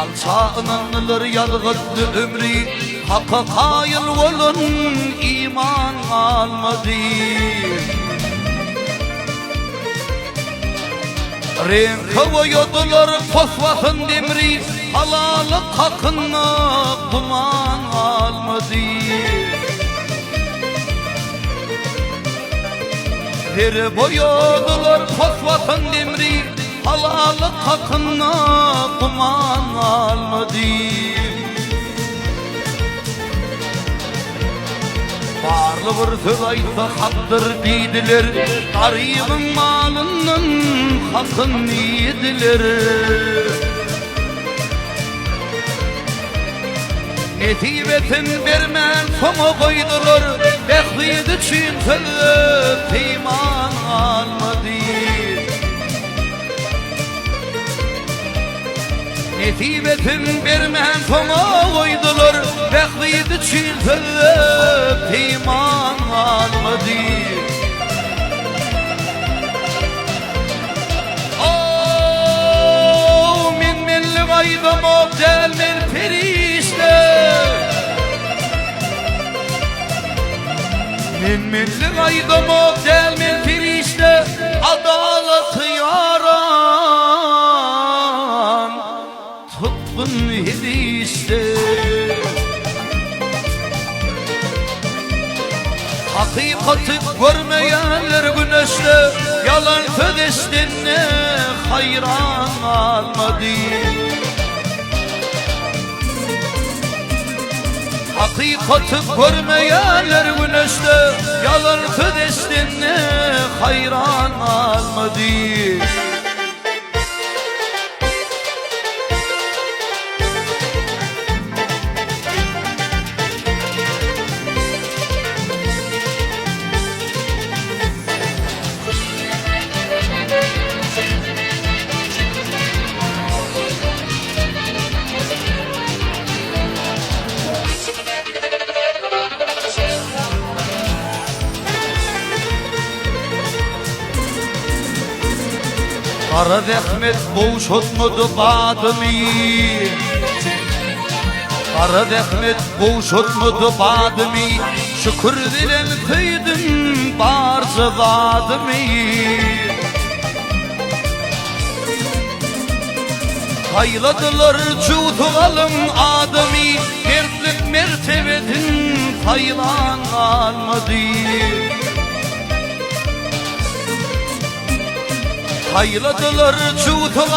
Alçağınanlar yalgıttı ömrü, Hakka kayıl olun iman almadı. Renk koyudular fosfatın demri, halalık hakkında duman almadı. Her boyadılar fosfatın demri, halalık hakkında duman almadı. Barlı bir söz aytsa haktır deydiler, garibin malının hakkın yediler. Etibetin vermen sonu koydular, bekliydi çintılıp peyman almadı. Etibetin vermen sonu koydular, bekliydi çintılıp peyman almadı. Oh, min milli kaydım o delmir perişte. Min milli kaydım o delmir perişte, adalet yaran tutkun hediste. Hakikati görmeyenler güneşle, yalan södeşlerine hayran almadı. Hakikati görmeyenler güneşle, yalan södeşlerine hayran almadı. Kara zahmet boğuşutmadı badımı, Kara zahmet boğuşutmadı badımı, şükür dilen kıydım barca zadımı. Hayladılar cutuğalım adımı, mertlik mertebedin haylan almadı. Hayladılar cutuğalım